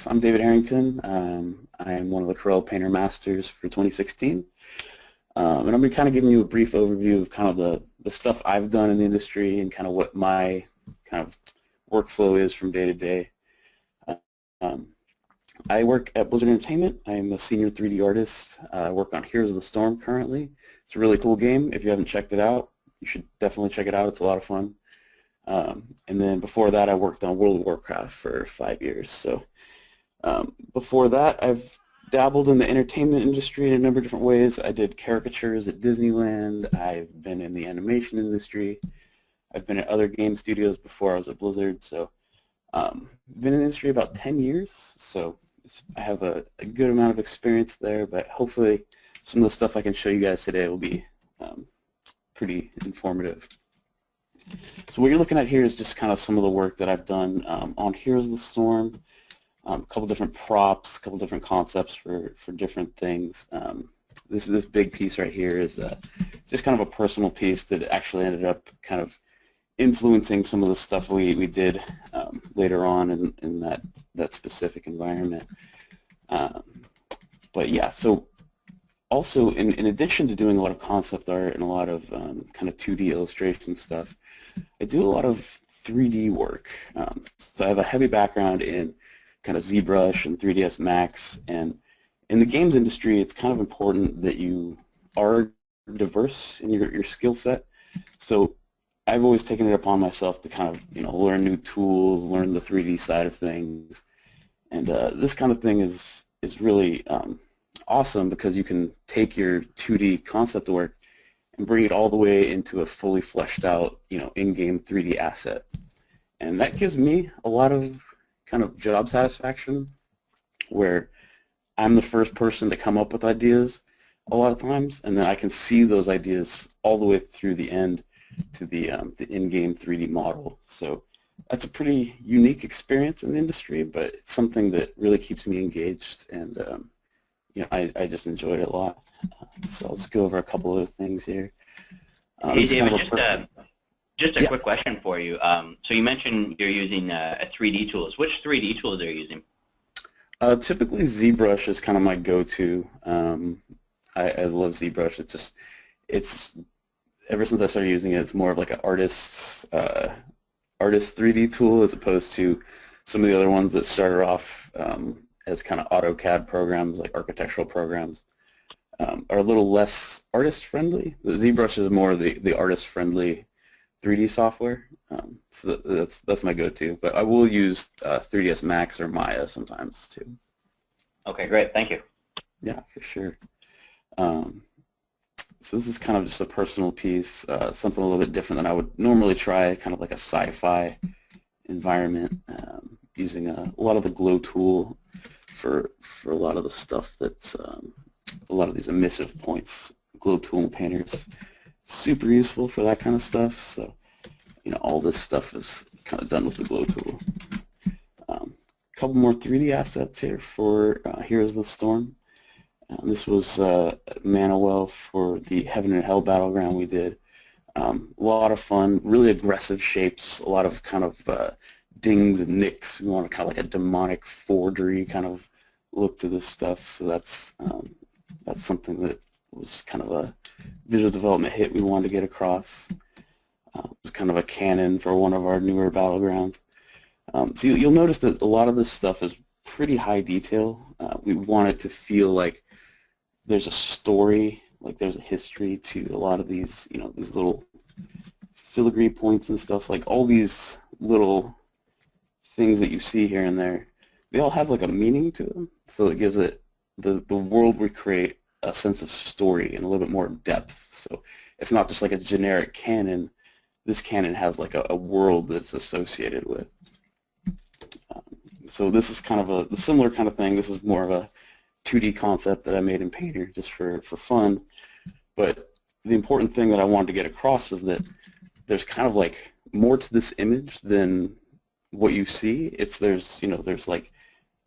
I'm David Harrington. I am one of the Corel Painter Masters for 2016. And I'm going to be kind of giving you a brief overview of kind of the stuff I've done in the industry and kind of what my kind of workflow is from day to day. Um, I work at Blizzard Entertainment. I'm a senior 3D artist. I work on Heroes of the Storm currently. It's a really cool game. If you haven't checked it out, you should definitely check it out. It's a lot of fun. And then before that, I worked on World of Warcraft for 5 years. So before that, I've dabbled in the entertainment industry in a number of different ways. I did caricatures at Disneyland. I've been in the animation industry. I've been at other game studios before I was at Blizzard. So been in the industry about 10 years. So I have a good amount of experience there, but hopefully some of the stuff I can show you guys today will be pretty informative. So what you're looking at here is just kind of some of the work that I've done on Heroes of the Storm. A couple different props, a couple different concepts for different things. This big piece right here is just kind of a personal piece that actually ended up kind of influencing some of the stuff we did later on in that specific environment. But yeah, so also in addition to doing a lot of concept art and a lot of kind of 2D illustration stuff, I do a lot of 3D work. So I have a heavy background in kind of ZBrush and 3ds Max, and in the games industry it's kind of important that you are diverse in your skill set. So I've always taken it upon myself to kind of learn new tools, learn the 3D side of things, and this kind of thing is really awesome because you can take your 2D concept work and bring it all the way into a fully fleshed out in-game 3D asset, and that gives me a lot of kind of job satisfaction where I'm the first person to come up with ideas a lot of times, and then I can see those ideas all the way through the end to the in-game 3D model. So that's a pretty unique experience in the industry, but it's something that really keeps me engaged, and I just enjoyed it a lot. So I'll just go over a couple of things here. Hey, David, just a Yeah. quick question for you. So you mentioned you're using a 3D tools. Which 3D tools are you using? Typically ZBrush is kind of my go-to. I love ZBrush. It's ever since I started using it, it's more of like an artist 3D tool as opposed to some of the other ones that started off as kind of AutoCAD programs, like architectural programs, are a little less artist-friendly. The ZBrush is more the artist-friendly 3D software, so that's my go-to. But I will use 3ds Max or Maya sometimes too. Okay, great. Thank you. Yeah, for sure. So this is kind of just a personal piece, something a little bit different than I would normally try, kind of like a sci-fi environment, using a lot of the glow tool for a lot of the stuff that's a lot of these emissive points. Glow tool and painters super useful for that kind of stuff. So all this stuff is kind of done with the glow tool. A couple more 3D assets here for Heroes of the Storm. This was Manowell for the Heaven and Hell battleground we did. A lot of fun, really aggressive shapes, a lot of kind of dings and nicks. We want kind of like a demonic forgery kind of look to this stuff. So that's something that was kind of a visual development hit we wanted to get across. It was kind of a canon for one of our newer battlegrounds. So you'll notice that a lot of this stuff is pretty high detail. We want it to feel like there's a story, like there's a history to a lot of these, these little filigree points and stuff. Like all these little things that you see here and there, they all have like a meaning to them. So it gives it the world we create a sense of story and a little bit more depth. So it's not just like a generic canon. This canon has like a world that's associated with. So this is kind of the similar kind of thing. This is more of a 2D concept that I made in Painter just for fun. But the important thing that I wanted to get across is that there's kind of like more to this image than what you see. There's like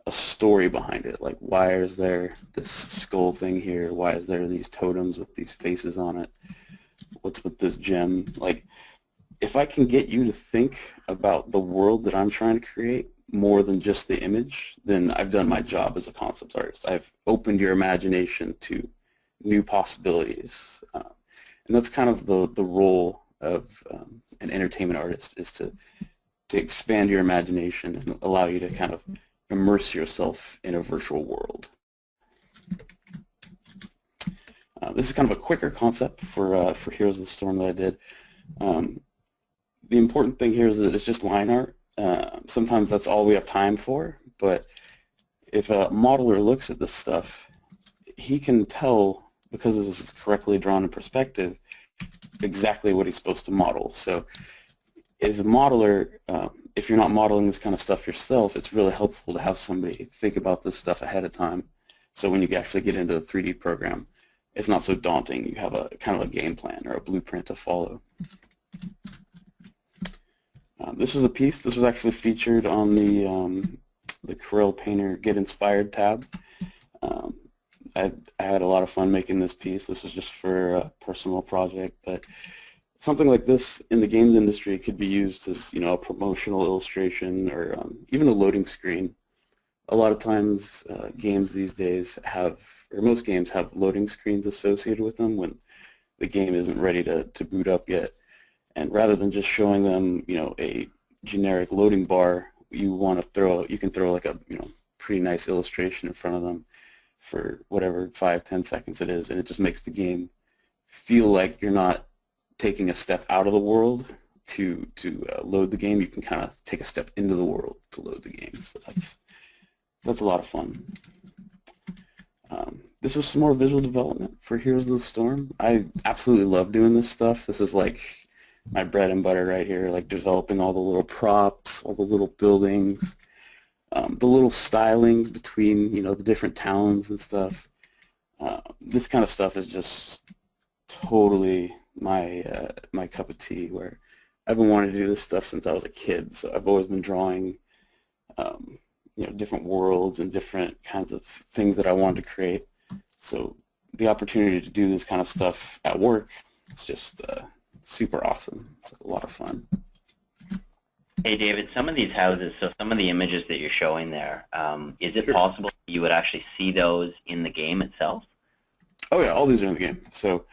a story behind it. Like, why is there this skull thing here? Why is there these totems with these faces on it? What's with this gem? Like, if I can get you to think about the world that I'm trying to create, more than just the image, then I've done my job as a concept artist. I've opened your imagination to new possibilities. And that's kind of the role of an entertainment artist, is to expand your imagination and allow you to kind of immerse yourself in a virtual world. This is kind of a quicker concept for Heroes of the Storm that I did. The important thing here is that it's just line art. Sometimes that's all we have time for, but if a modeler looks at this stuff, he can tell, because this is correctly drawn in perspective, exactly what he's supposed to model. So as a modeler, if you're not modeling this kind of stuff yourself, it's really helpful to have somebody think about this stuff ahead of time. So when you actually get into a 3D program, it's not so daunting. You have a kind of a game plan or a blueprint to follow. This was a piece. This was actually featured on the Corel Painter Get Inspired tab. I had a lot of fun making this piece. This was just for a personal project, but something like this in the games industry could be used as, you know, a promotional illustration or even a loading screen. A lot of times games these days have, or most games have, loading screens associated with them when the game isn't ready to boot up yet. And rather than just showing them, you know, a generic loading bar, you can throw like a, you know, pretty nice illustration in front of them for whatever 5-10 seconds it is, and it just makes the game feel like you're not taking a step out of the world to load the game. You can kind of take a step into the world to load the game. So that's a lot of fun. This was some more visual development for Heroes of the Storm. I absolutely love doing this stuff. This is like my bread and butter right here, like developing all the little props, all the little buildings, the little stylings between, you know, the different towns and stuff. This kind of stuff is just totally my my cup of tea, where I've been wanting to do this stuff since I was a kid. So I've always been drawing, you know, different worlds and different kinds of things that I wanted to create. So the opportunity to do this kind of stuff at work, it's just super awesome. It's a lot of fun. Hey, David, some of these houses, so some of the images that you're showing there, is it possible you would actually see those in the game itself? Oh yeah, all these are in the game. So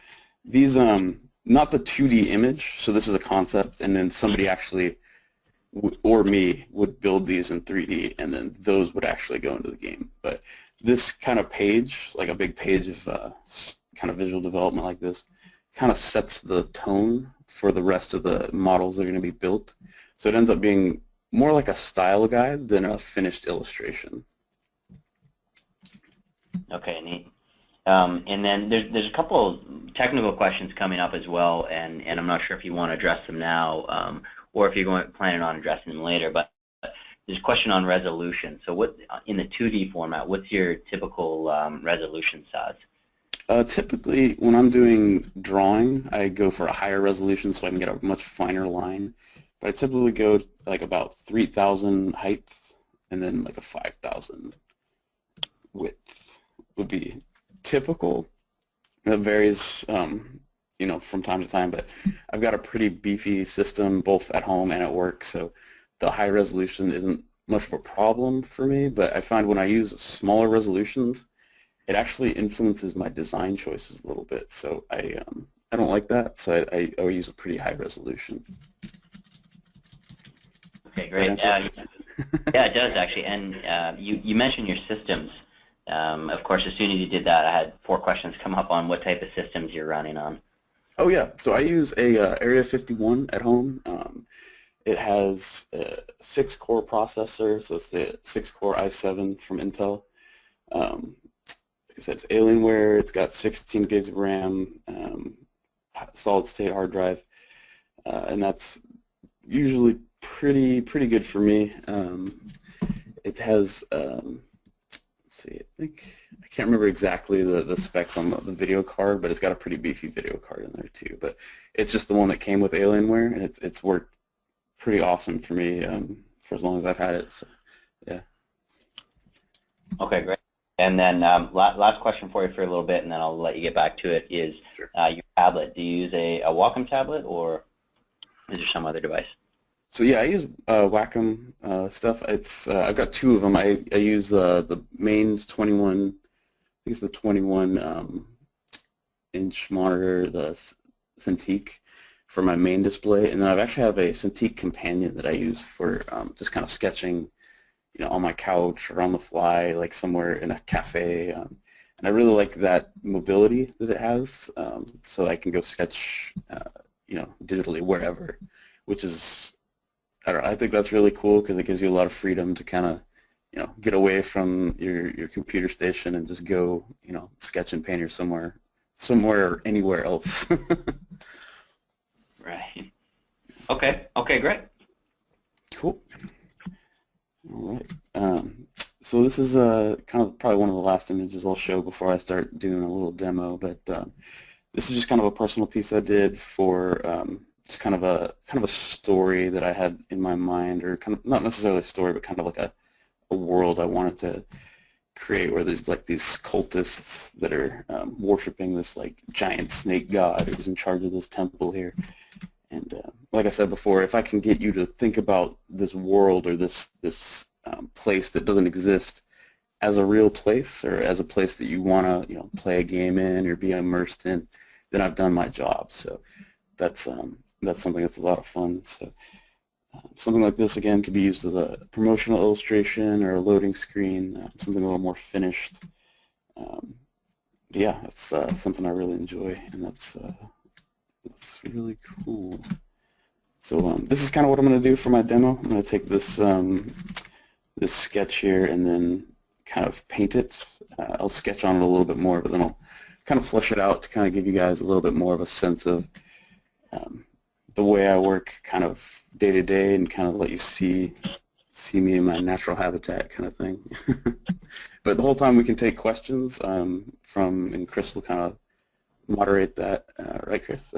these, not the 2D image, so this is a concept, and then somebody actually, or me, would build these in 3D, and then those would actually go into the game. But this kind of page, like a big page of kind of visual development like this, kind of sets the tone for the rest of the models that are going to be built. So it ends up being more like a style guide than a finished illustration. Okay, neat. And then there's a couple of technical questions coming up as well, and I'm not sure if you want to address them now or if you're planning on addressing them later, but there's a question on resolution. So what, in the 2D format, what's your typical resolution size? Typically, when I'm doing drawing, I go for a higher resolution so I can get a much finer line. But I typically go like about 3,000 height and then like a 5,000 width would be typical. It varies, you know, from time to time, but I've got a pretty beefy system both at home and at work, so the high resolution isn't much of a problem for me. But I find when I use smaller resolutions, it actually influences my design choices a little bit. So I don't like that, so I use a pretty high resolution. Okay, great. Yeah, it does actually. And you mentioned your systems. Of course, as soon as you did that, I had 4 questions come up on what type of systems you're running on. Oh yeah, so I use a Area 51 at home. It has a 6-core processor, so it's the 6-core i7 from Intel. Like I said, it's Alienware. It's got 16 gigs of RAM, solid-state hard drive, and that's usually pretty good for me. It has, let's see, I can't remember exactly the specs on the video card, but it's got a pretty beefy video card in there too. But it's just the one that came with Alienware, and it's worked pretty awesome for me for as long as I've had it. So, yeah. Okay, great. And then last question for you for a little bit, and then I'll let you get back to it, is your tablet. Do you use a Wacom tablet, or is there some other device? So yeah, I use Wacom stuff. It's I've got two of them. I use the mains 21. I think it's the 21 inch monitor, the Cintiq, for my main display, and then I actually have a Cintiq companion that I use for just kind of sketching, on my couch or on the fly, like somewhere in a cafe. And I really like that mobility that it has, so I can go sketch, digitally wherever, which is, I don't know, I think that's really cool because it gives you a lot of freedom to kind of, get away from your computer station and just go, sketch and paint or somewhere or anywhere else. Right. Okay. Okay, great. Cool. All right. So this is kind of probably one of the last images I'll show before I start doing a little demo, but this is just kind of a personal piece I did for just kind of a story that I had in my mind, or kind of not necessarily a story, but kind of like a world I wanted to create, where there's like these cultists that are worshiping this like giant snake god who's in charge of this temple here. And like I said before, if I can get you to think about this world or this place that doesn't exist as a real place, or as a place that you want to play a game in or be immersed in, then I've done my job. So that's something that's a lot of fun. So something like this again could be used as a promotional illustration or a loading screen, something a little more finished. Yeah, that's something I really enjoy, and that's really cool. So this is kind of what I'm going to do for my demo. I'm going to take this this sketch here and then kind of paint it. I'll sketch on it a little bit more, but then I'll kind of flesh it out to kind of give you guys a little bit more of a sense of the way I work kind of day to day, and kind of let you see me in my natural habitat kind of thing. But the whole time we can take questions and Chris will kind of moderate that, right, Chris?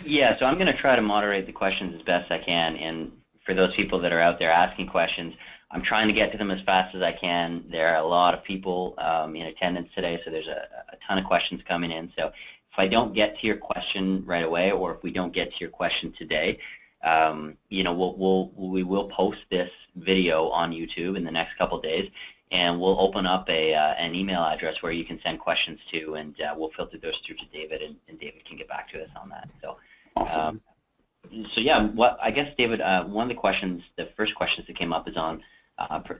Yeah, so I'm going to try to moderate the questions as best I can, and for those people that are out there asking questions, I'm trying to get to them as fast as I can. There are a lot of people in attendance today, so there's a ton of questions coming in. So if I don't get to your question right away, or if we don't get to your question today, we will post this video on YouTube in the next couple of days, and we'll open up an email address where you can send questions to, and we'll filter those through to David, and David can get back to us on that. So, awesome. So yeah, I guess, David, one of the first questions that came up is on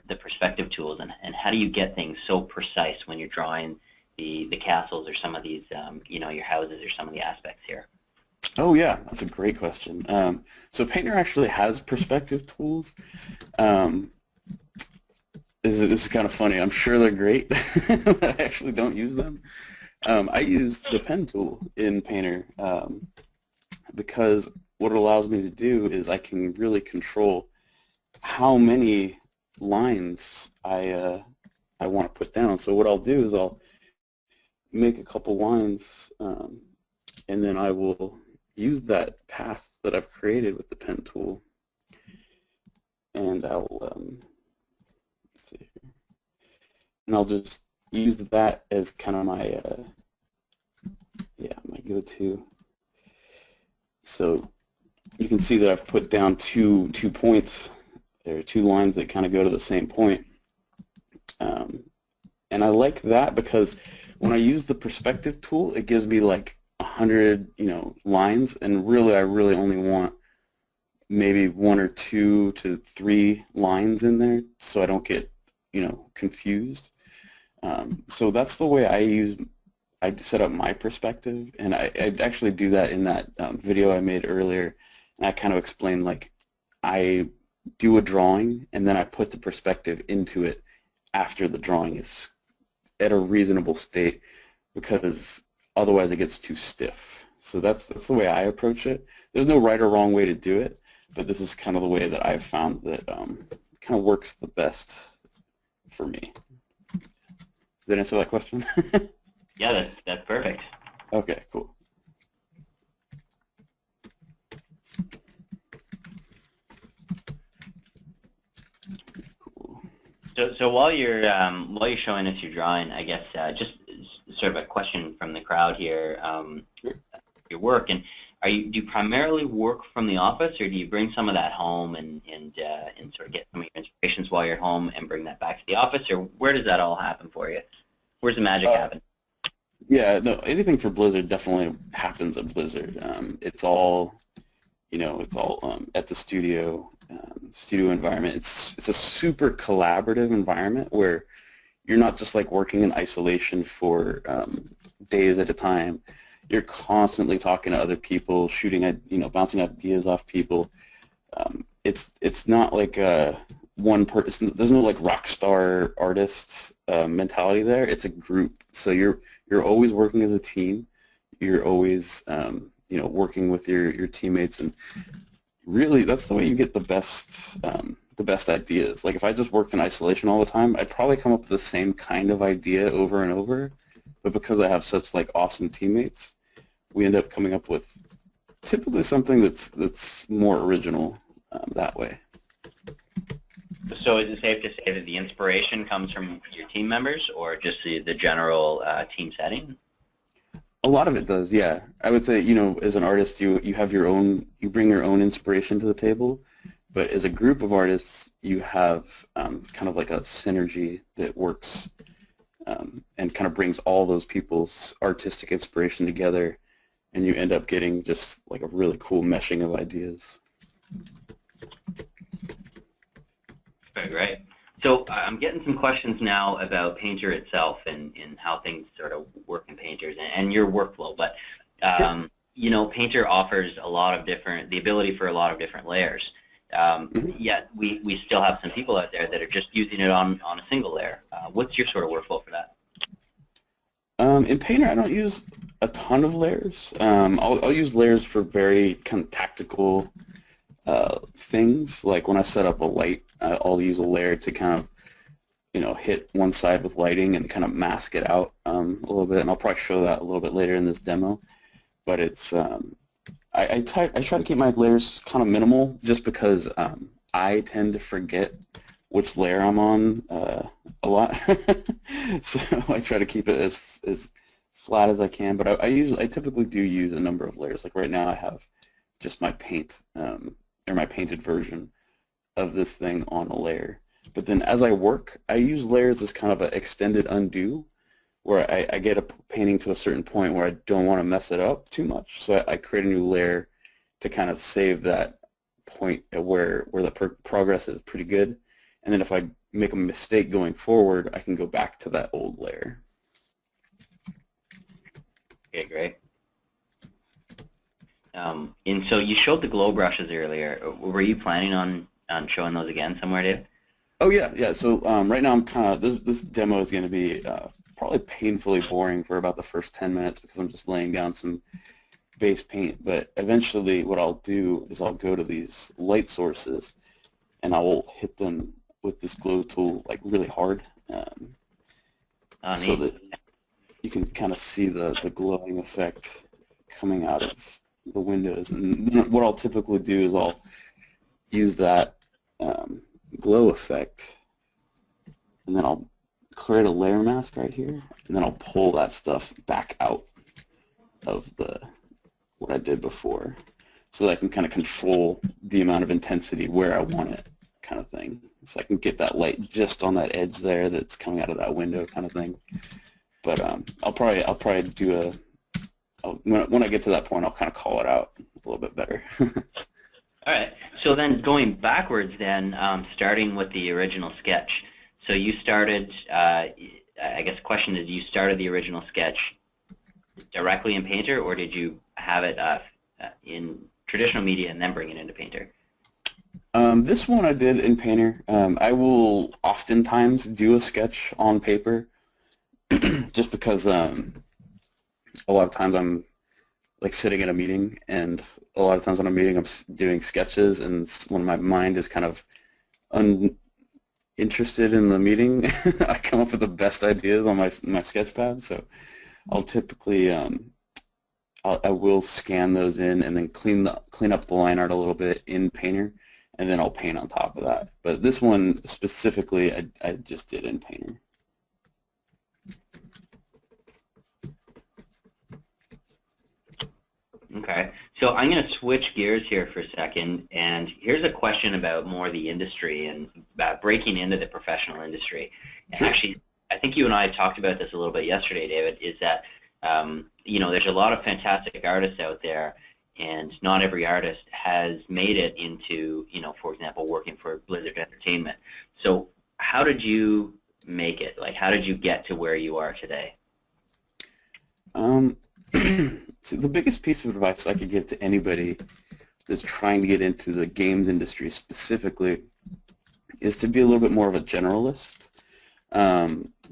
the perspective tools, and how do you get things so precise when you're drawing the castles or some of these, your houses or some of the aspects here? Oh yeah, that's a great question. So Painter actually has perspective tools. This is kind of funny. I'm sure they're great, but I actually don't use them. I use the pen tool in Painter because what it allows me to do is I can really control how many lines I want to put down. So what I'll do is I'll make a couple lines, and then I will use that path that I've created with the pen tool, and let's see here, and I'll just use that as kind of my my go-to. So you can see that I've put down two points. There are two lines that kind of go to the same point, and I like that because when I use the perspective tool, it gives me like 100 lines, and really I really only want maybe 1 or 2 to 3 lines in there, so I don't get confused. So that's the way I set up my perspective, and I actually do that in that video I made earlier, and I kind of explained, like, I do a drawing and then I put the perspective into it after the drawing is at a reasonable state, because otherwise it gets too stiff. So that's the way I approach it. There's no right or wrong way to do it, but this is kind of the way that I've found that kind of works the best for me. Does that answer that question? Yeah, that's perfect. Okay, cool. So while you're showing us your drawing, I guess just sort of a question from the crowd here, your work, and do you primarily work from the office, or do you bring some of that home and sort of get some of your inspirations while you're home and bring that back to the office, or where does that all happen for you? Where's the magic happen? Yeah, no, anything for Blizzard definitely happens at Blizzard. It's all, at the studio environment. It's a super collaborative environment where you're not just like working in isolation for days at a time. You're constantly talking to other people, shooting at, bouncing ideas off people. It's not like one person. There's no like rock star artist mentality there. It's a group. So you're always working as a team. You're always working with your teammates, and really that's the way you get the best ideas. Like if I just worked in isolation all the time, I'd probably come up with the same kind of idea over and over. But because I have such like awesome teammates, we end up coming up with typically something that's more original that way. So is it safe to say that the inspiration comes from your team members, or just the general team setting? A lot of it does, yeah. I would say, as an artist, you have you bring your own inspiration to the table, but as a group of artists, you have kind of like a synergy that works and kind of brings all those people's artistic inspiration together, and you end up getting just like a really cool meshing of ideas. Very great. So I'm getting some questions now about Painter itself and how things sort of work in Painters and your workflow. But Sure. Painter offers the ability for a lot of different layers. Yet we still have some people out there that are just using it on a single layer. What's your sort of workflow for that? In Painter, I don't use a ton of layers. I'll use layers for very kind of tactical things. Like when I set up a light, I'll use a layer to kind of, hit one side with lighting and kind of mask it out a little bit. And I'll probably show that a little bit later in this demo. But it's I try to keep my layers kind of minimal, just because I tend to forget which layer I'm on a lot. So I try to keep it as flat as I can. But I typically do use a number of layers. Like right now I have just my paint or my painted version of this thing on a layer. But then as I work, I use layers as kind of an extended undo, where I get a painting to a certain point where I don't want to mess it up too much. So I create a new layer to kind of save that point where the progress is pretty good. And then if I make a mistake going forward, I can go back to that old layer. Okay, great. And so you showed the glow brushes earlier. Were you planning on showing those again somewhere, Dave? Oh yeah. So right now I'm kind of this demo is going to be probably painfully boring for about the first 10 minutes because I'm just laying down some base paint. But eventually, what I'll do is I'll go to these light sources, and I will hit them with this glow tool like really hard, so that you can kind of see the glowing effect coming out of the windows. And what I'll typically do is I'll use that glow effect, and then I'll create a layer mask right here, and then I'll pull that stuff back out of what I did before, so that I can kind of control the amount of intensity where I want it, kind of thing. So I can get that light just on that edge there that's coming out of that window, kind of thing. But I'll probably do when I get to that point, I'll kind of call it out a little bit better. All right. So then going backwards then, starting with the original sketch. So you started, I guess the question is, you started the original sketch directly in Painter, or did you have it in traditional media and then bring it into Painter? This one I did in Painter. I will oftentimes do a sketch on paper just because a lot of times I'm like sitting in a meeting, and a lot of times when I'm meeting, I'm doing sketches, and when my mind is kind of uninterested in the meeting, I come up with the best ideas on my sketch pad. So I'll typically I will scan those in and then clean up the line art a little bit in Painter, and then I'll paint on top of that. But this one specifically, I just did in Painter. Okay, so I'm going to switch gears here for a second, and here's a question about more the industry and about breaking into the professional industry. And Sure. actually, I think you and I talked about this a little bit yesterday, David, is that, you know, there's a lot of fantastic artists out there, and not every artist has made it into, you know, for example, working for Blizzard Entertainment. So how did you make it? Like, how did you get to where you are today? So the biggest piece of advice I could give to anybody that's trying to get into the games industry specifically is to be a little bit more of a generalist.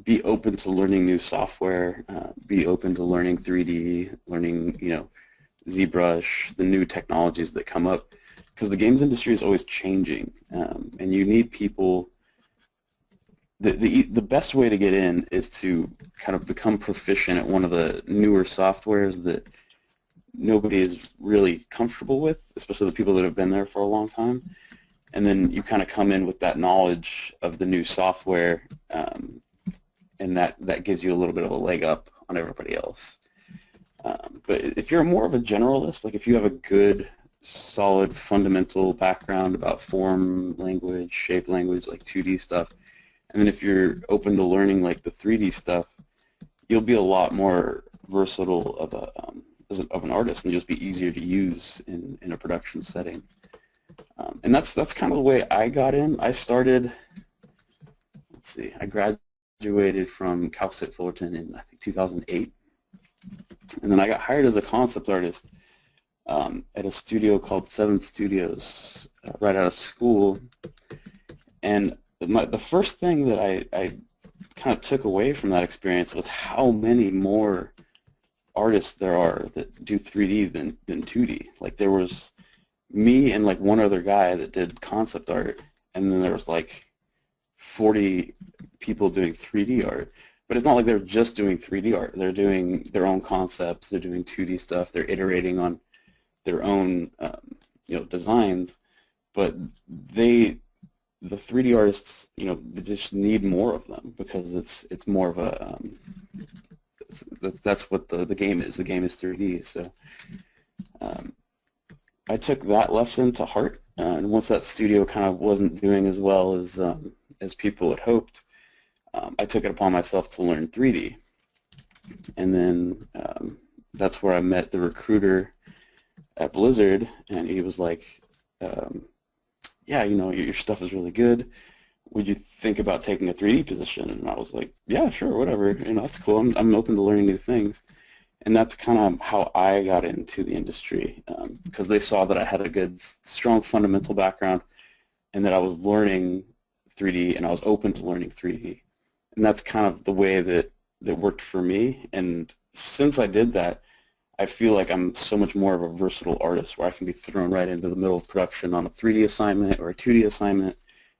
Be open to learning new software. Be open to learning 3D, learning, you know, ZBrush, the new technologies that come up, because the games industry is always changing, and you need people. The best way to get in is to kind of become proficient at one of the newer softwares that nobody is really comfortable with, especially the people that have been there for a long time. And then you kind of come in with that knowledge of the new software, and that gives you a little bit of a leg up on everybody else. But if you're more of a generalist, like if you have a good, solid, fundamental background about form language, shape language, like 2D stuff, and then if you're open to learning like the 3D stuff, you'll be a lot more versatile of an artist and just be easier to use in a production setting. And that's kind of the way I got in. I started, let's see, I graduated from Cal State Fullerton in I think 2008, and then I got hired as a concept artist at a studio called Seventh Studios right out of school. And the first thing that I kind of took away from that experience was how many more artists there are that do 3D than 2D. Like there was me and like one other guy that did concept art, and then there was like 40 people doing 3D art. But it's not like they're just doing 3D art. They're doing their own concepts. They're doing 2D stuff. They're iterating on their own you know, designs. But the 3D artists, you know, they just need more of them because it's more of a that's what the game is. The game is 3D. So I took that lesson to heart, and once that studio kind of wasn't doing as well as people had hoped, I took it upon myself to learn 3D, and then that's where I met the recruiter at Blizzard, and he was like, yeah, you know, your stuff is really good. Would you think about taking a 3D position? And I was like, yeah, sure, whatever. You know, that's cool. I'm open to learning new things. And that's kind of how I got into the industry, because they saw that I had a good, strong fundamental background and that I was learning 3D and I was open to learning 3D. And that's kind of the way that worked for me. And since I did that, I feel like I'm so much more of a versatile artist where I can be thrown right into the middle of production on a 3D assignment or a 2D assignment.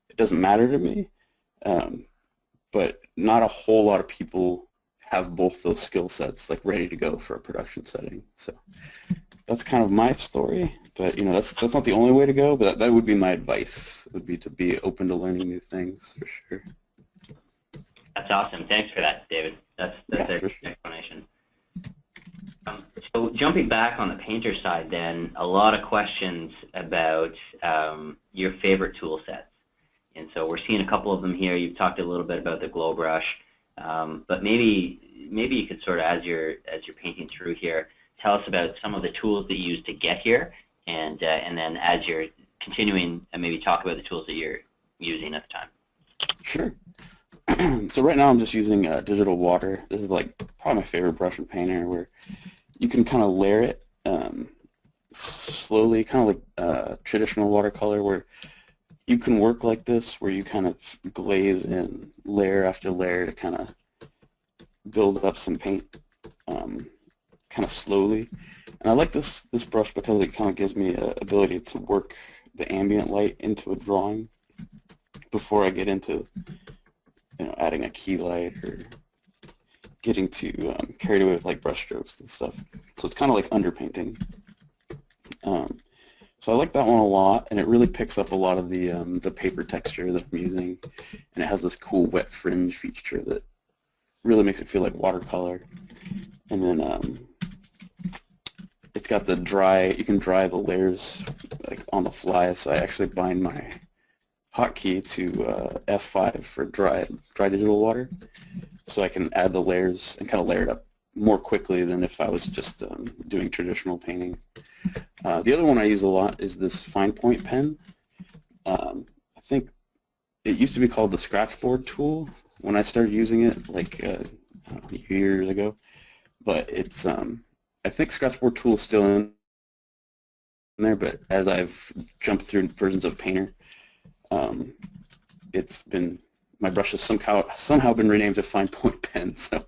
It doesn't matter to me, but not a whole lot of people have both those skill sets like ready to go for a production setting. So that's kind of my story, but you know, that's not the only way to go, but that would be my advice, would be to be open to learning new things for sure. That's awesome. Thanks for that, David. That's a good explanation. So jumping back on the painter side then, a lot of questions about your favorite tool sets. And so we're seeing a couple of them here. You've talked a little bit about the glow brush, but maybe you could sort of, as you're painting through here, tell us about some of the tools that you used to get here, and then as you're continuing, maybe talk about the tools that you're using at the time. Sure. So right now I'm just using digital water. This is like probably my favorite brush in Painter, where you can kind of layer it slowly, kind of like traditional watercolor, where you can work like this, where you kind of glaze in layer after layer to kind of build up some paint kind of slowly. And I like this brush because it kind of gives me an ability to work the ambient light into a drawing before I get into, you know, adding a key light or getting too carried away with like brush strokes and stuff. So it's kind of like underpainting. So I like that one a lot, and it really picks up a lot of the paper texture that I'm using, and it has this cool wet fringe feature that really makes it feel like watercolor. And then it's got the dry, you can dry the layers like on the fly, so I actually bind my hotkey to F5 for dry digital water, so I can add the layers and kind of layer it up more quickly than if I was just doing traditional painting. The other one I use a lot is this fine point pen. I think it used to be called the Scratchboard Tool when I started using it, like I don't know, years ago. But it's I think Scratchboard Tool is still in there, but as I've jumped through versions of Painter, it's been, my brush has somehow been renamed to fine point pen. So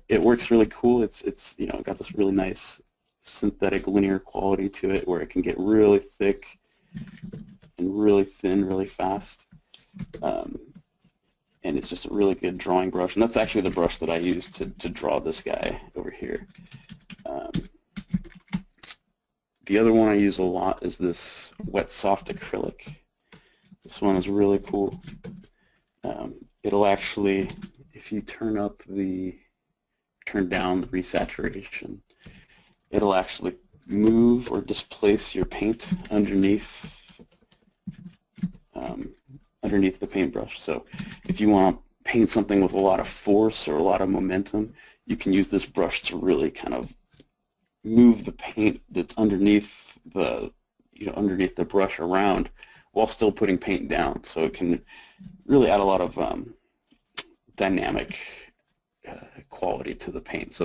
it works really cool. It's got this really nice synthetic linear quality to it where it can get really thick and really thin really fast. And it's just a really good drawing brush. And that's actually the brush that I use to draw this guy over here. The other one I use a lot is this wet soft acrylic. This one is really cool. It'll actually, if you turn down the resaturation, it'll actually move or displace your paint underneath the paintbrush. So if you want to paint something with a lot of force or a lot of momentum, you can use this brush to really kind of move the paint that's underneath the brush around while still putting paint down. So it can really add a lot of dynamic quality to the paint. So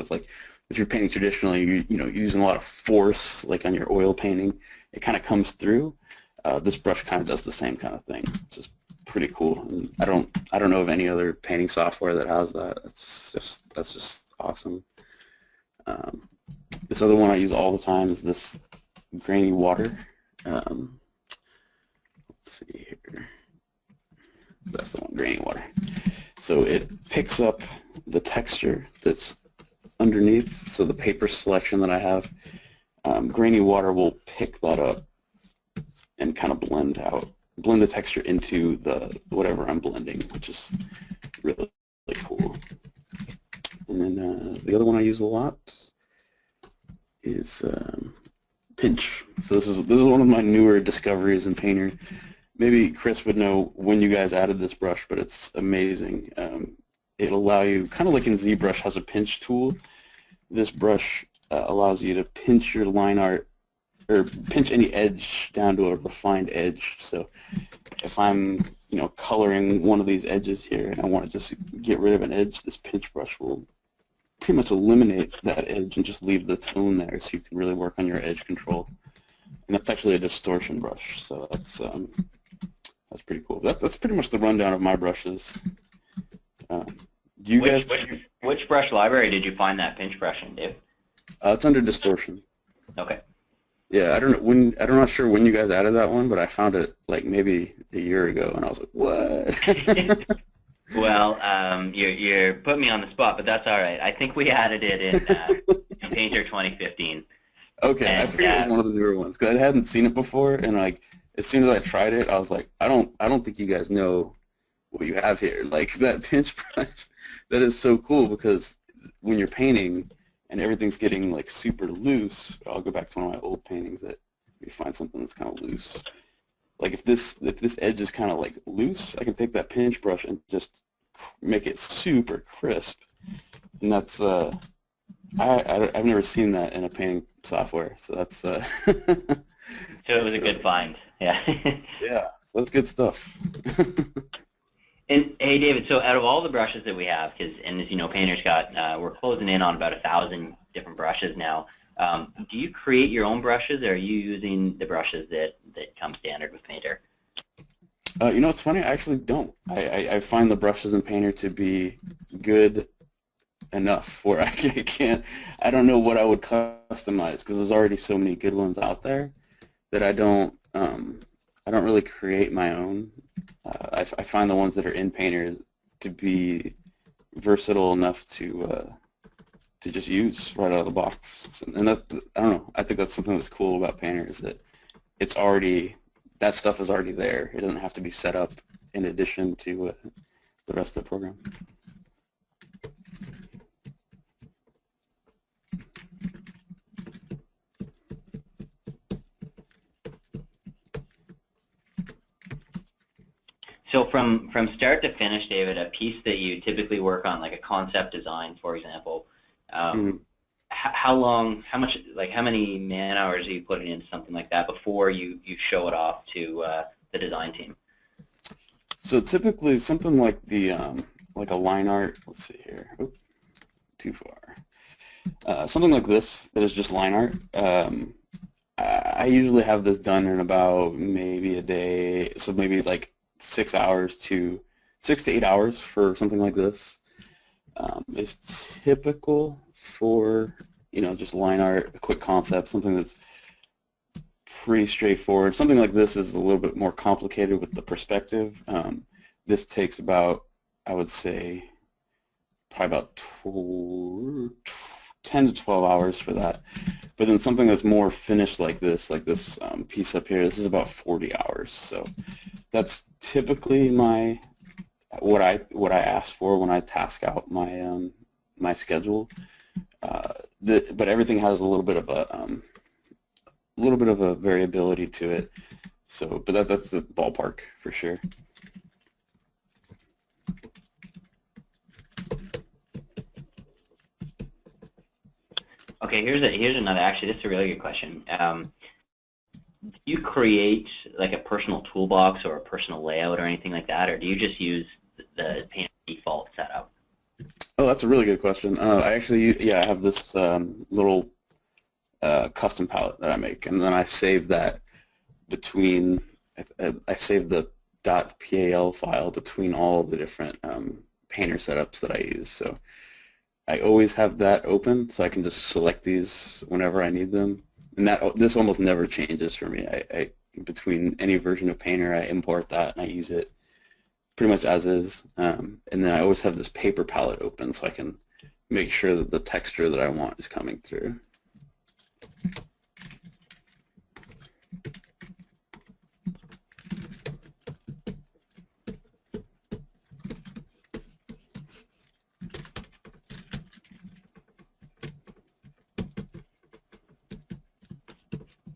if you're painting traditionally, you're using a lot of force, like on your oil painting, it kind of comes through. This brush kind of does the same kind of thing, which is pretty cool. And I don't know of any other painting software that has that. That's just awesome. This other one I use all the time is this grainy water. Let's see here. That's the one, grainy water. So it picks up the texture that's underneath. So the paper selection that I have, grainy water will pick that up and kind of blend the texture into whatever I'm blending, which is really, really cool. And then the other one I use a lot is pinch. So this is one of my newer discoveries in Painter. Maybe Chris would know when you guys added this brush, but it's amazing. It'll allow you, kind of like in ZBrush has a pinch tool, this brush allows you to pinch your line art, or pinch any edge down to a refined edge. So if I'm coloring one of these edges here and I want to just get rid of an edge, this pinch brush will pretty much eliminate that edge and just leave the tone there, so you can really work on your edge control. And that's actually a distortion brush, so that's pretty cool. That's pretty much the rundown of my brushes. Which brush library did you find that pinch brush in, Dave? It's under distortion. Okay. Yeah, I'm not sure when you guys added that one, but I found it like maybe a year ago, and I was like, what? Well, you're putting me on the spot, but that's all right. I think we added it in Painter 2015. Okay, and, I figured it was one of the newer ones because I hadn't seen it before, and like as soon as I tried it, I was like, I don't think you guys know what you have here. Like that pinch brush, that is so cool because when you're painting and everything's getting like super loose, I'll go back to one of my old paintings that you find something that's kind of loose. Like if this edge is kind of like loose, I can take that pinch brush and just make it super crisp. And that's I've never seen that in a painting software, so that's So it was a good find. Yeah. Yeah, so that's good stuff. And hey, David, so out of all the brushes that we have, as you know, Painter's got, we're closing in on about 1,000 different brushes now. Do you create your own brushes, or are you using the brushes that come standard with Painter? It's funny, I actually don't. I find the brushes in Painter to be good enough where I don't know what I would customize, because there's already so many good ones out there that I don't really create my own. I find the ones that are in Painter to be versatile enough to just use right out of the box. And I don't know, I think that's something that's cool about Painter, is that that stuff is already there. It doesn't have to be set up in addition to the rest of the program. So from start to finish, David, a piece that you typically work on, like a concept design, for example, how long, how much, like how many man hours are you putting into something like that before you show it off to the design team? So typically something like the like a line art. Let's see here. Oop, too far. Something like this that is just line art. I usually have this done in about maybe a day. So maybe like 6 hours to 6 to 8 hours for something like this. Is typical for just line art, a quick concept, something that's pretty straightforward. Something like this is a little bit more complicated with the perspective. This takes about, I would say, probably about 10 to 12 hours for that. But then something that's more finished like this piece up here, this is about 40 hours. So that's typically what I ask for when I task out my my schedule. But everything has a little bit of a variability to it. So, but that's the ballpark for sure. Okay, here's another. Actually, this is a really good question. Do you create like a personal toolbox or a personal layout or anything like that, or do you just use the Painter default setup? Oh, that's a really good question. I actually, I have this little custom palette that I make, and then I save that between. I save the .pal file between all the different Painter setups that I use. So I always have that open, so I can just select these whenever I need them. And this almost never changes for me. I between any version of Painter, I import that and I use it pretty much as is. And then I always have this paper palette open, so I can make sure that the texture that I want is coming through.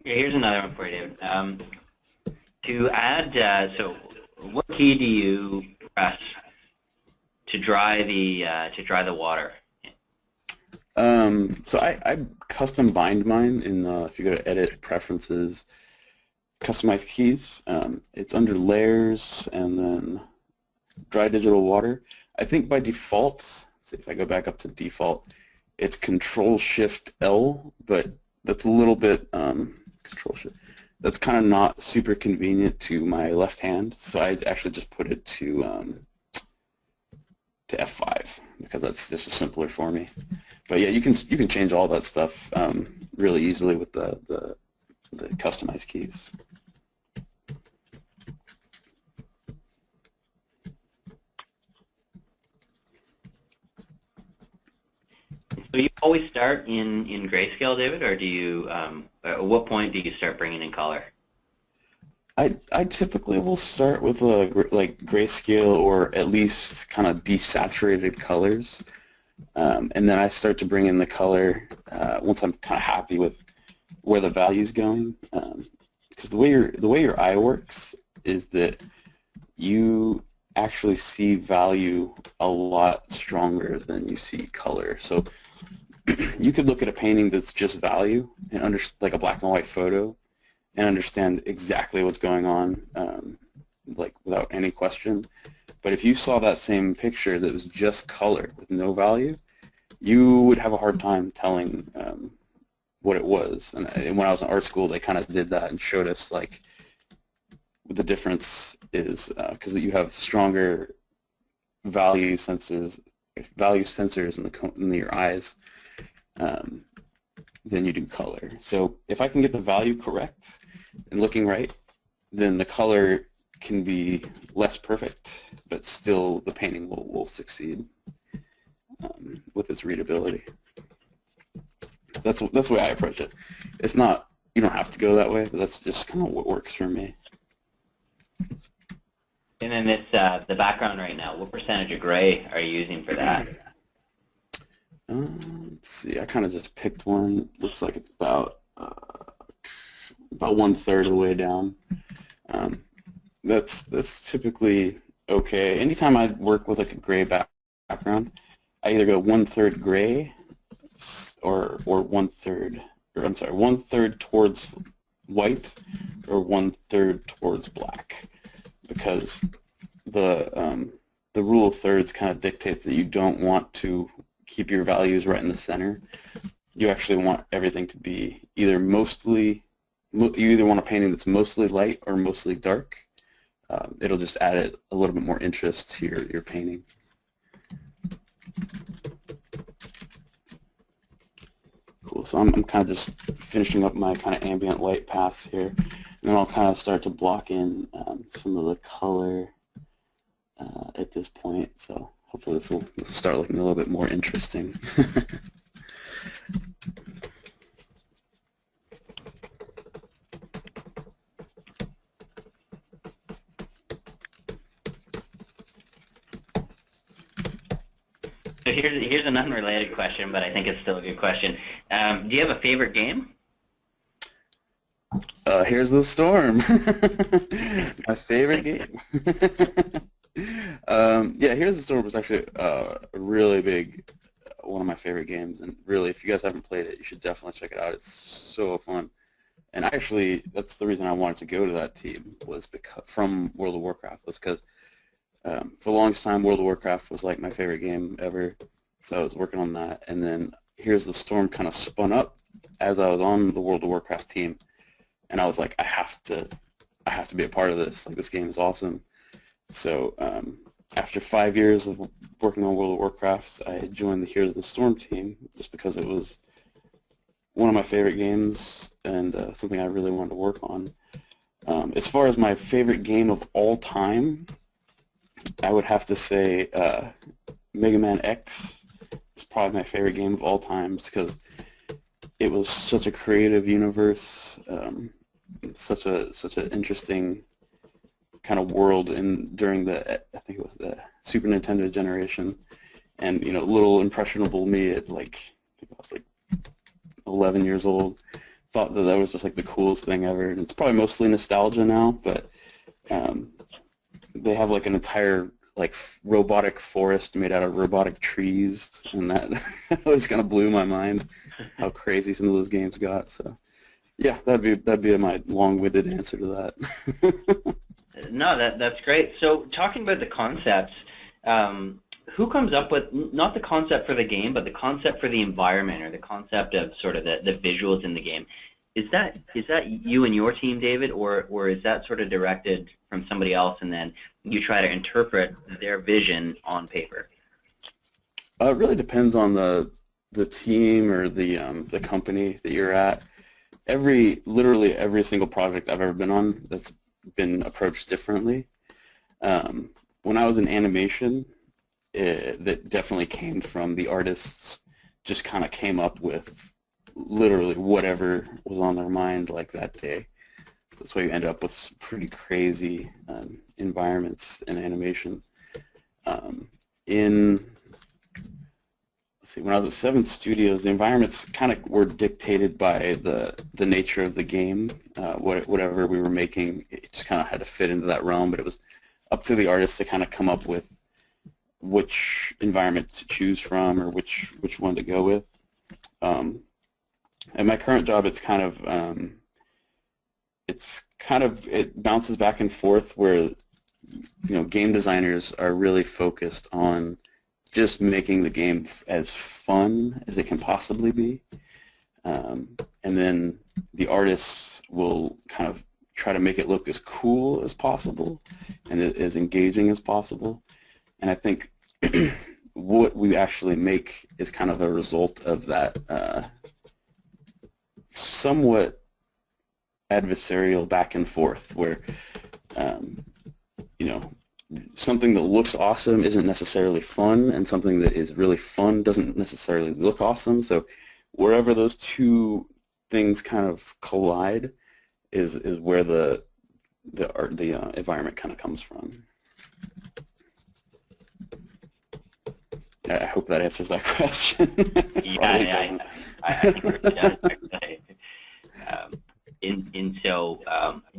Yeah, here's another one for you, David. To add, so what key do you press to dry the water? So I custom bind mine in if you go to Edit, Preferences, Customize Keys. It's under Layers and then Dry Digital Water. I think by default, let's see if I go back up to default, it's Control-Shift-L, but that's a little bit Control-Shift. That's kind of not super convenient to my left hand, so I actually just put it to F5 because that's just simpler for me. But yeah, you can change all that stuff really easily with the customized keys. So you always start in grayscale, David, or do you? At what point do you start bringing in color? I typically will start with like grayscale or at least kind of desaturated colors, and then I start to bring in the color once I'm kind of happy with where the value's going. Because the way your eye works is that you actually see value a lot stronger than you see color. So you could look at a painting that's just value and like a black and white photo and understand exactly what's going on, like without any question. But if you saw that same picture that was just color with no value, you would have a hard time telling what it was. And when I was in art school, they kind of did that and showed us like what the difference is because you have stronger value sensors in your eyes than you do color. So if I can get the value correct and looking right, then the color can be less perfect, but still the painting will succeed with its readability. That's the way I approach it. It's not, you don't have to go that way, but that's just kind of what works for me. And then this the background right now, what percentage of gray are you using for that? Let's see, I kind of just picked one. Looks like it's about 1/3 of the way down. That's typically okay. Anytime I work with like a gray background, I either go 1/3 gray or 1/3, or I'm sorry, 1/3 towards white or 1/3 towards black, because the rule of thirds kind of dictates that you don't want to keep your values right in the center. You actually want everything to be either you either want a painting that's mostly light or mostly dark. It'll just add a little bit more interest to your painting. Cool. So I'm kind of just finishing up my kind of ambient light paths here, and then I'll kind of start to block in some of the color at this point. So hopefully this will start looking a little bit more interesting. So here's an unrelated question, but I think it's still a good question. Do you have a favorite game? Here's the Storm. My favorite game. Yeah, Here's the Storm was actually a really big, one of my favorite games, and really, if you guys haven't played it, you should definitely check it out. It's so fun. And actually, that's the reason I wanted to go to that team, was because from World of Warcraft, was because for the longest time, World of Warcraft was like my favorite game ever, so I was working on that, and then Here's the Storm kind of spun up as I was on the World of Warcraft team, and I was like, I have to be a part of this. Like, this game is awesome. So after 5 years of working on World of Warcraft, I joined the Here's the Storm team just because it was one of my favorite games and something I really wanted to work on. As far as my favorite game of all time, I would have to say Mega Man X is probably my favorite game of all time, because it was such a creative universe, such an interesting kind of world during I think it was the Super Nintendo generation, and little impressionable me at I think I was 11 years old, thought that was just like the coolest thing ever, and it's probably mostly nostalgia now, but they have like an entire robotic forest made out of robotic trees, and that always kind of blew my mind how crazy some of those games got. So yeah, that'd be my long-winded answer to that. No, that's great. So talking about the concepts, who comes up with, not the concept for the game, but the concept for the environment, or the concept of sort of the visuals in the game? Is that you and your team, David, or is that sort of directed from somebody else, and then you try to interpret their vision on paper? It really depends on the team or the company that you're at. Literally every single project I've ever been on that's been approached differently. When I was in animation, that definitely came from the artists, just kind of came up with literally whatever was on their mind like that day. So that's why you end up with some pretty crazy environments in animation. When I was at Seven Studios, the environments kind of were dictated by the nature of the game. Whatever we were making, it just kind of had to fit into that realm, but it was up to the artists to kind of come up with which environment to choose from, or which one to go with. At my current job, it bounces back and forth, where game designers are really focused on just making the game as fun as it can possibly be, and then the artists will kind of try to make it look as cool as possible and as engaging as possible. And I think what we actually make is kind of a result of that somewhat adversarial back and forth, where something that looks awesome isn't necessarily fun, and something that is really fun doesn't necessarily look awesome. So wherever those two things kind of collide is where the environment kind of comes from. I hope that answers that question. Yeah, I think we're done. And so,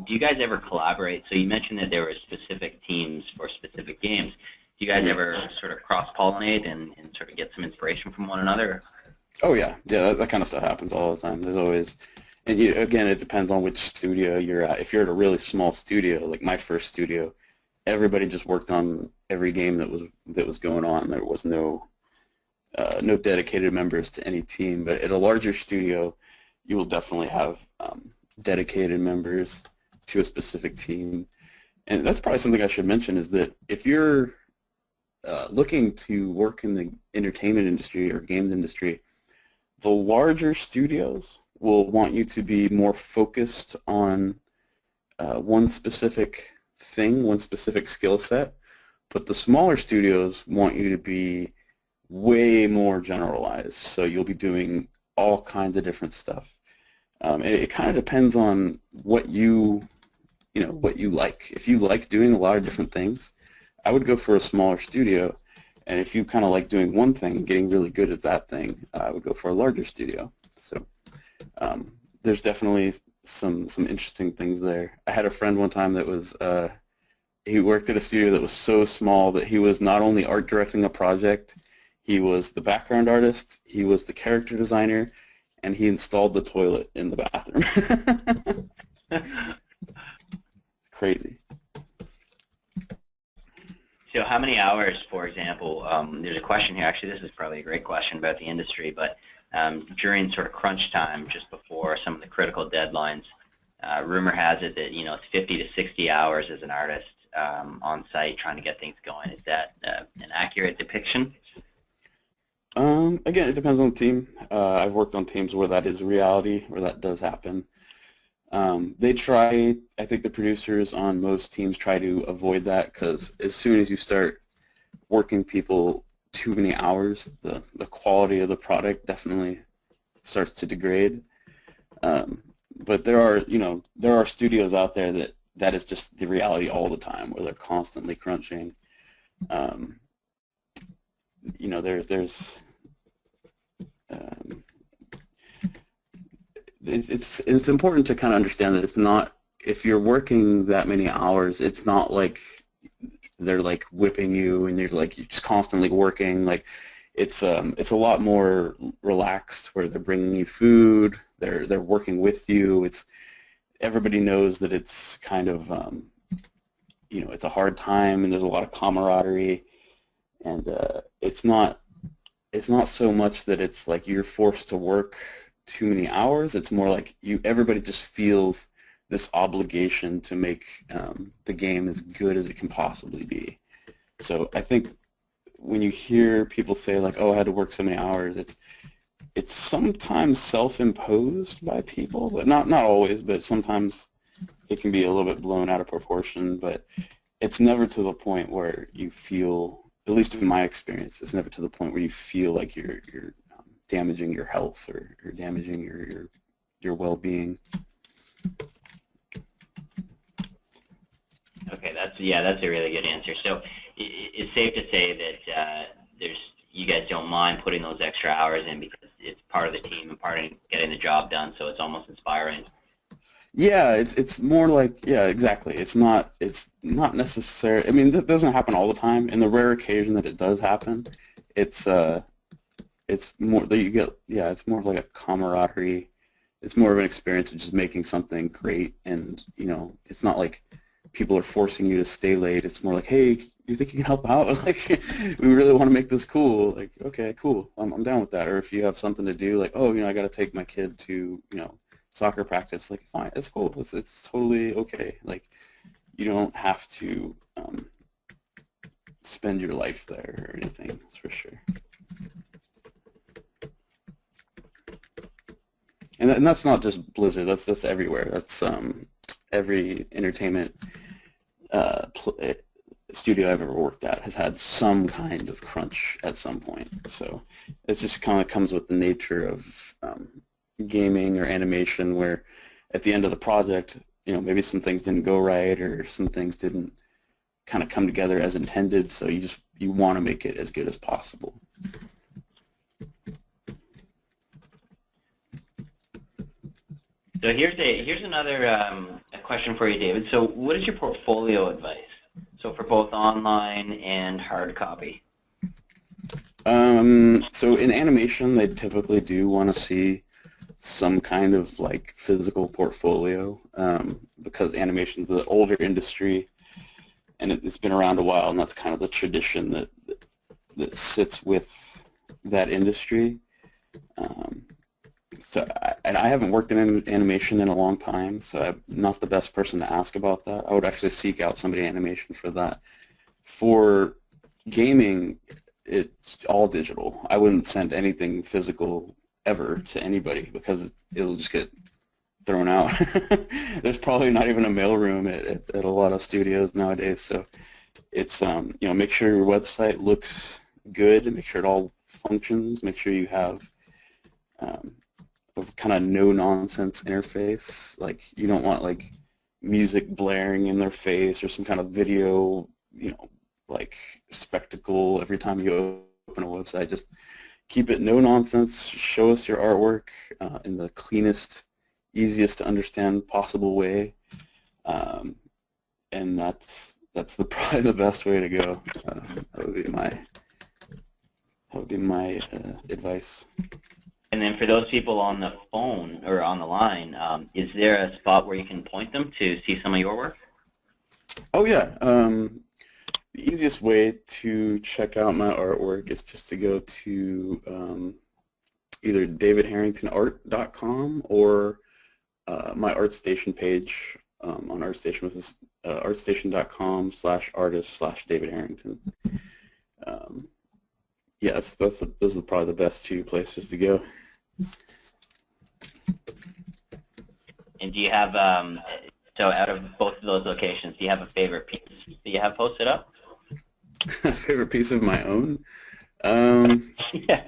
do you guys ever collaborate? So you mentioned that there were specific teams for specific games. Do you guys ever sort of cross-pollinate and sort of get some inspiration from one another? Oh yeah, that kind of stuff happens all the time. There's always, and again, it depends on which studio you're at. If you're at a really small studio, like my first studio, everybody just worked on every game that was going on. There was no dedicated members to any team. But at a larger studio, you will definitely have dedicated members to a specific team. And that's probably something I should mention is that if you're looking to work in the entertainment industry or games industry, the larger studios will want you to be more focused on one specific thing, one specific skill set, but the smaller studios want you to be way more generalized. So you'll be doing all kinds of different stuff. It kind of depends on what what you like. If you like doing a lot of different things, I would go for a smaller studio. And if you kind of like doing one thing and getting really good at that thing, I would go for a larger studio. So there's definitely some interesting things there. I had a friend one time that was he worked at a studio that was so small that he was not only art directing a project, he was the background artist, he was the character designer, and he installed the toilet in the bathroom. Crazy. So how many hours, for example, there's a question here, actually this is probably a great question about the industry, but during sort of crunch time, just before some of the critical deadlines, rumor has it that, it's 50 to 60 hours as an artist on site trying to get things going. Is that an accurate depiction? Again, it depends on the team. I've worked on teams where that is a reality, where that does happen. They try, I think the producers on most teams try to avoid that because as soon as you start working people too many hours, the quality of the product definitely starts to degrade. But there are studios out there that is just the reality all the time where they're constantly crunching. It's important to kind of understand that it's not, if you're working that many hours, it's not like they're like whipping you and you're just constantly working. Like it's a lot more relaxed where they're bringing you food, they're working with you. It's everybody knows that it's kind of it's a hard time and there's a lot of camaraderie, and it's not so much that it's like you're forced to work too many hours. It's more like everybody just feels this obligation to make the game as good as it can possibly be. So I think when you hear people say like, oh, I had to work so many hours, it's sometimes self-imposed by people, but not always, but sometimes it can be a little bit blown out of proportion, but it's never to the point where you feel, at least in my experience, it's never to the point where you feel like you're damaging your health or damaging your well-being. Okay, that's a really good answer. So it's safe to say that you guys don't mind putting those extra hours in because it's part of the team and part of getting the job done, so it's almost inspiring. Yeah, it's more like, yeah, exactly. It's not necessary. I mean, that doesn't happen all the time. In the rare occasion that it does happen, it's more that you get, yeah, it's more like a camaraderie. It's more of an experience of just making something great, and it's not like people are forcing you to stay late. It's more like, hey, you think you can help out? Like, we really want to make this cool. Like, okay, cool, I'm down with that. Or if you have something to do, like, oh, I got to take my kid to soccer practice. Like, fine, it's cool. It's totally okay. Like, you don't have to spend your life there or anything. That's for sure. And that's not just Blizzard. That's everywhere. That's every entertainment studio I've ever worked at has had some kind of crunch at some point. So it just kind of comes with the nature of gaming or animation, where at the end of the project, maybe some things didn't go right or some things didn't kind of come together as intended. So you want to make it as good as possible. So here's another a question for you, David. So what is your portfolio advice? So for both online and hard copy. So in animation, they typically do want to see some kind of like physical portfolio because animation's an older industry and it's been around a while, and that's kind of the tradition that sits with that industry. And I haven't worked in animation in a long time, so I'm not the best person to ask about that. I would actually seek out somebody in animation for that. For gaming, it's all digital. I wouldn't send anything physical ever to anybody because it'll just get thrown out. There's probably not even a mailroom at a lot of studios nowadays, so it's make sure your website looks good, make sure it all functions, make sure you have a kind of no-nonsense interface. Like, you don't want like music blaring in their face or some kind of video, like spectacle every time you open a website. Just keep it no-nonsense. Show us your artwork in the cleanest, easiest to understand possible way, and that's probably the best way to go. That would be my advice. And then for those people on the phone or on the line, is there a spot where you can point them to see some of your work? Oh yeah. The easiest way to check out my artwork is just to go to either davidharringtonart.com or my ArtStation page on ArtStation, which is artstation.com/artist/David Harrington. Yes, those are probably the best two places to go. And do you have, so out of both of those locations, do you have a favorite piece that you have posted up? Favorite piece of my own? Yeah.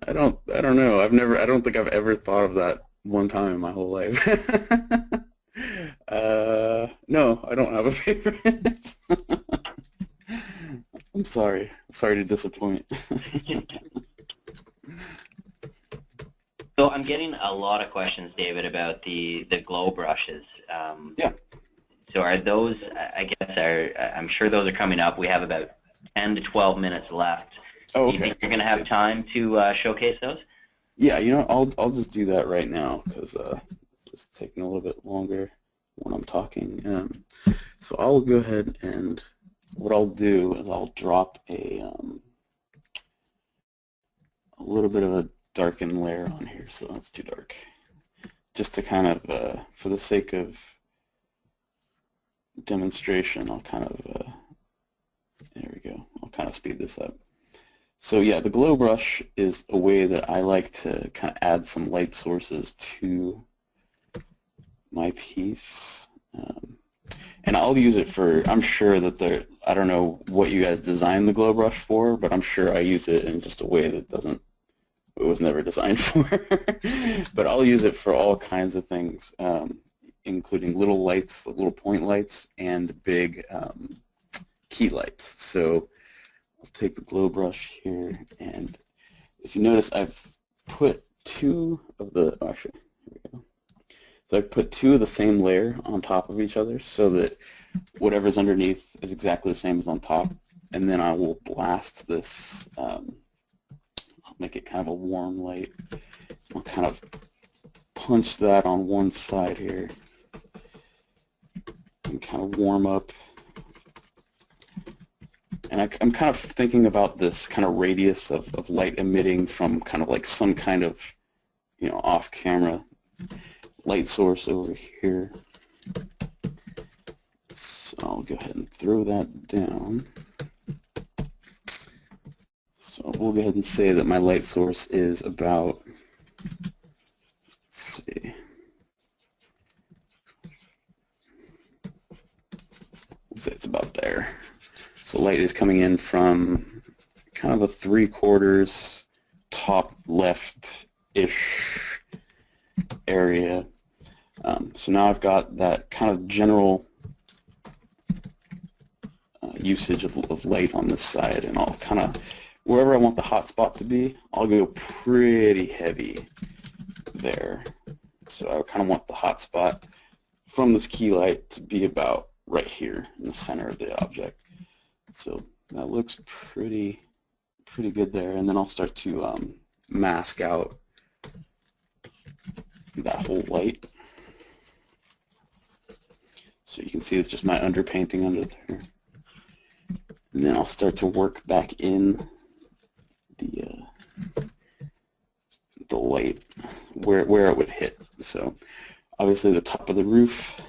I don't know. I don't think I've ever thought of that one time in my whole life. No, I don't have a favorite. I'm sorry. Sorry to disappoint. So I'm getting a lot of questions, David, about the glow brushes. Yeah. So are those, I'm sure those are coming up. We have about 10 to 12 minutes left. Oh, okay. Do you think you're going to have time to showcase those? Yeah, I'll just do that right now because it's taking a little bit longer when I'm talking. So I'll go ahead, and what I'll do is I'll drop a little bit of a darken layer on here, so that's too dark. Just to kind of, for the sake of demonstration, I'll kind of, there we go, I'll kind of speed this up. So yeah, the glow brush is a way that I like to kind of add some light sources to my piece. And I'll use it for, I'm sure that I don't know what you guys designed the glow brush for, but I'm sure I use it in just a way that it was never designed for. But I'll use it for all kinds of things, including little lights, little point lights, and big key lights. So I'll take the glow brush here, and if you notice, I've put two of the, actually, here we go. So I put two of the same layer on top of each other so that whatever's underneath is exactly the same as on top. And then I will blast this, I'll make it kind of a warm light. I'll kind of punch that on one side here and kind of warm up. And I'm kind of thinking about this kind of radius of light emitting from kind of like some kind of, off-camera light source over here. So I'll go ahead and throw that down. So we'll go ahead and say that my light source is about, let's see, let's say it's about there. So light is coming in from kind of a 3/4 top left-ish area. So now I've got that kind of general usage of light on this side, and I'll kind of, wherever I want the hot spot to be, I'll go pretty heavy there. So I kind of want the hot spot from this key light to be about right here in the center of the object. So that looks pretty good there. And then I'll start to mask out that whole light. So you can see it's just my underpainting under there. And then I'll start to work back in the light where it would hit. So obviously the top of the roof,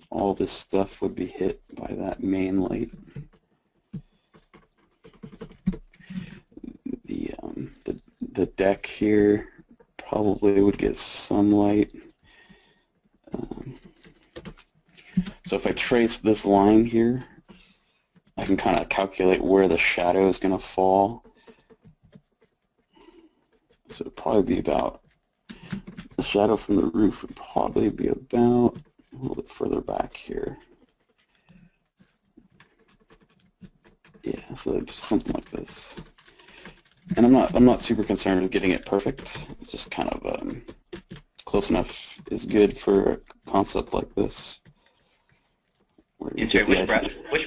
all this stuff would be hit by that main light. The deck here probably would get some light. So if I trace this line here, I can kind of calculate where the shadow is going to fall. So it'd probably be about, the shadow from the roof would probably be about a little bit further back here. Yeah, so something like this. And I'm not super concerned with getting it perfect. It's just kind of close enough is good for a concept like this. Which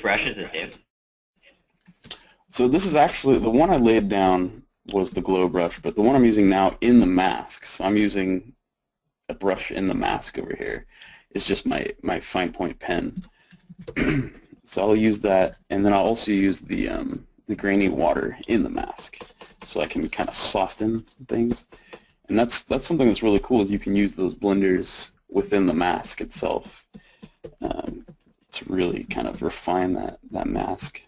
brush is this, Dave? So this is actually, the one I laid down was the glow brush, but the one I'm using now in the mask, so I'm using a brush in the mask over here, is just my fine point pen. So I'll use that, and then I'll also use the grainy water in the mask, so I can kind of soften things. And that's something that's really cool, is you can use those blenders within the mask itself to really kind of refine that mask.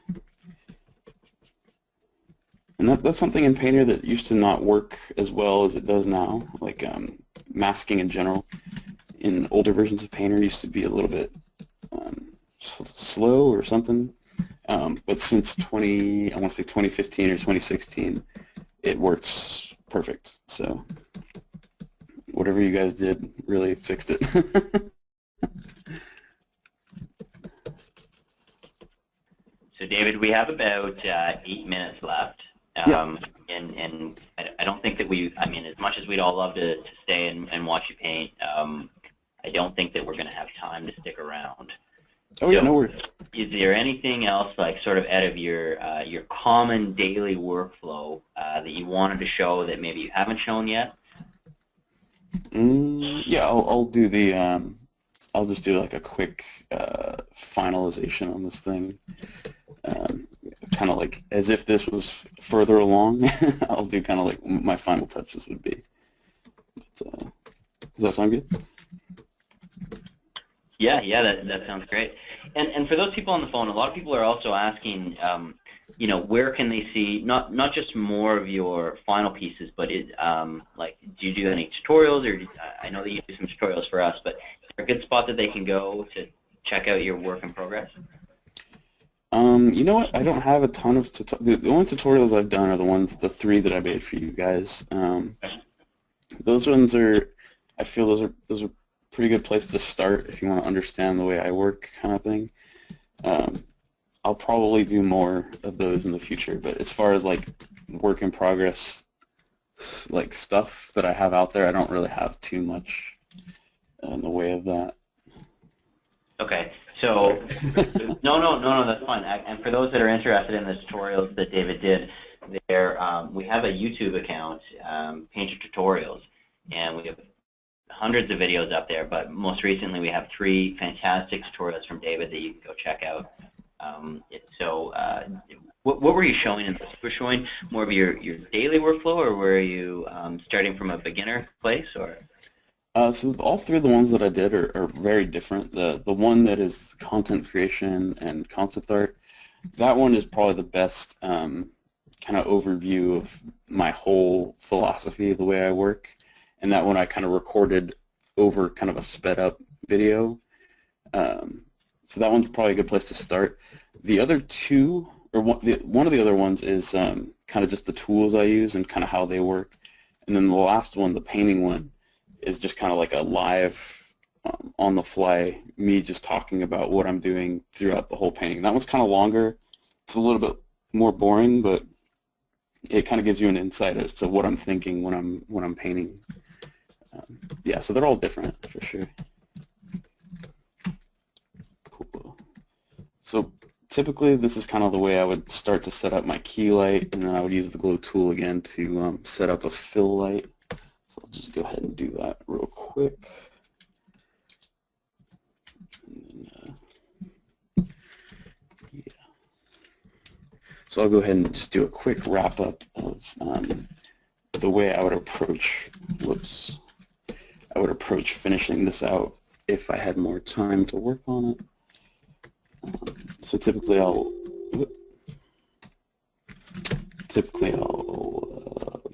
And that's something in Painter that used to not work as well as it does now, like masking in general. In older versions of Painter used to be a little bit slow or something, but since 2015 or 2016, it works perfect. So whatever you guys did really fixed it. So David, we have about 8 minutes left. Yeah. And I don't think that I mean, as much as we'd all love to stay and watch you paint, I don't think that we're going to have time to stick around. Oh yeah, no worries. Is there anything else, like sort of out of your common daily workflow that you wanted to show that maybe you haven't shown yet? Yeah, I'll do the I'll just do like a quick finalization on this thing. Kind of like as if this was further along. I'll do kind of like my final touches would be. But, does that sound good? Yeah, that sounds great. And for those people on the phone, a lot of people are also asking, you know, where can they see not just more of your final pieces, but like, do you do any tutorials, or I know that you do some tutorials for us, but is there a good spot that they can go to check out your work in progress? You know what? I don't have a ton of the only tutorials I've done are the 3 that I made for you guys. Those ones are, I feel those are pretty good place to start if you want to understand the way I work, kind of thing. I'll probably do more of those in the future, but as far as like work in progress, like stuff that I have out there, I don't really have too much in the way of that. Okay, so no, that's fine. And for those that are interested in the tutorials that David did, we have a YouTube account, Painter Tutorials, and we have hundreds of videos up there, but most recently we have 3 fantastic tutorials from David that you can go check out. What were you showing in this? Were you showing more of your daily workflow, or were you starting from a beginner place, or? So all 3 of the ones that I did are very different. The one that is content creation and concept art, that one is probably the best kind of overview of my whole philosophy of the way I work. And that one I kind of recorded over kind of a sped up video. So that one's probably a good place to start. The other 2, or one of the other ones is kind of just the tools I use and kind of how they work. And then the last one, the painting one, is just kind of like a live, on the fly, me just talking about what I'm doing throughout the whole painting. That one's kind of longer. It's a little bit more boring, but it kind of gives you an insight as to what I'm thinking when I'm painting. Yeah, so they're all different for sure. Cool. So typically this is kind of the way I would start to set up my key light, and then I would use the glow tool again to set up a fill light. So I'll just go ahead and do that real quick. And then, yeah. So I'll go ahead and just do a quick wrap up of the way I would approach, I would approach finishing this out if I had more time to work on it. So typically I'll, oh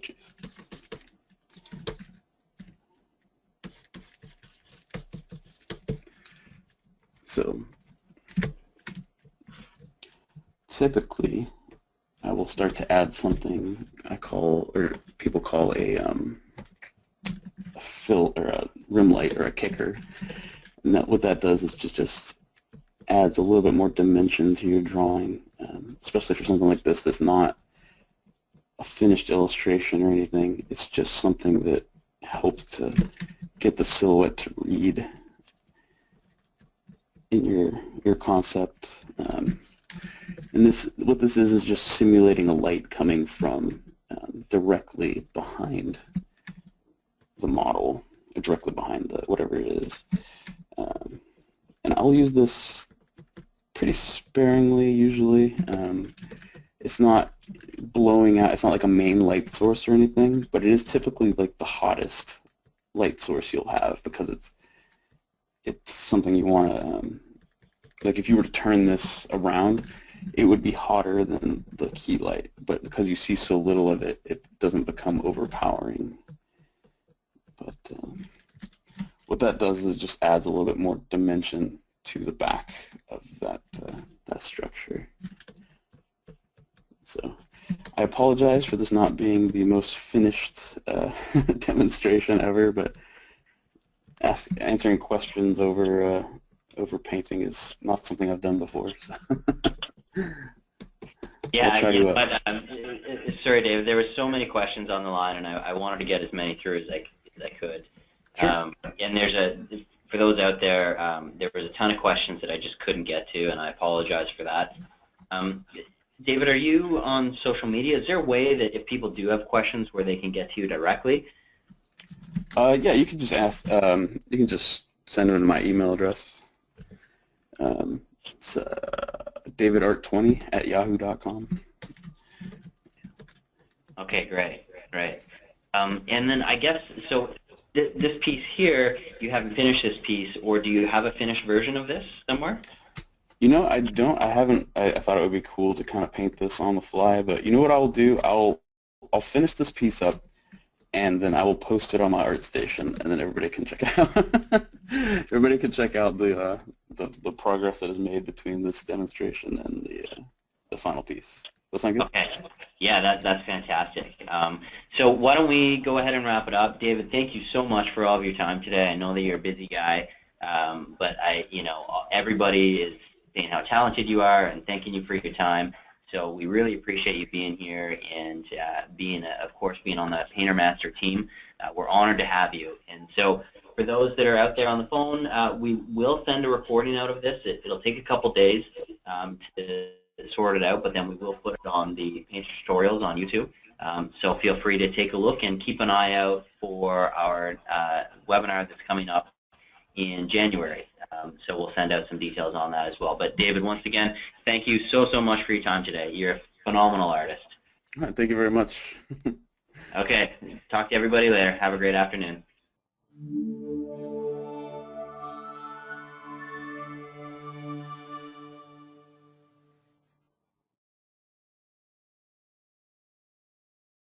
geez. So typically I will start to add something I call, or people call a fill, or a rim light, or a kicker. And that, what that does is just adds a little bit more dimension to your drawing, especially for something like this that's not a finished illustration or anything. It's just something that helps to get the silhouette to read in your concept. And this, what this is just simulating a light coming from directly behind the model, or directly behind the whatever it is. And I'll use this pretty sparingly usually. It's not blowing out, it's not like a main light source or anything, but it is typically like the hottest light source you'll have, because it's something you want to, like if you were to turn this around, it would be hotter than the key light, but because you see so little of it, it doesn't become overpowering. But what that does is just adds a little bit more dimension to the back of that structure. So I apologize for this not being the most finished demonstration ever, but answering questions over painting is not something I've done before. So. Yeah, but sorry, David, there were so many questions on the line, and I wanted to get as many through as I could. Sure. And for those out there, there was a ton of questions that I just couldn't get to, and I apologize for that. David, are you on social media? Is there a way that if people do have questions where they can get to you directly? Yeah, you can just ask. You can just send them to my email address. It's davidart20@yahoo.com. Okay, great. And then I guess, so this piece here, you haven't finished this piece, or do you have a finished version of this somewhere? You know, I don't. I haven't. I thought it would be cool to kind of paint this on the fly, but you know what I'll do? I'll finish this piece up, and then I will post it on my ArtStation, and then everybody can check it out. Everybody can check out the progress that is made between this demonstration and the final piece. That sound good? Okay. Yeah, that's fantastic. So why don't we go ahead and wrap it up? David, thank you so much for all of your time today. I know that you're a busy guy, but everybody is saying how talented you are and thanking you for your time. So we really appreciate you being here and of course, being on the Painter Master team. We're honored to have you. And so for those that are out there on the phone, we will send a recording out of this. It'll take a couple days to sort it out, but then we will put it on the Painter tutorials on YouTube. So feel free to take a look and keep an eye out for our webinar that's coming up in January. So we'll send out some details on that as well. But David, once again, thank you so much for your time today. You're a phenomenal artist. All right, thank you very much. Okay, talk to everybody later. Have a great afternoon.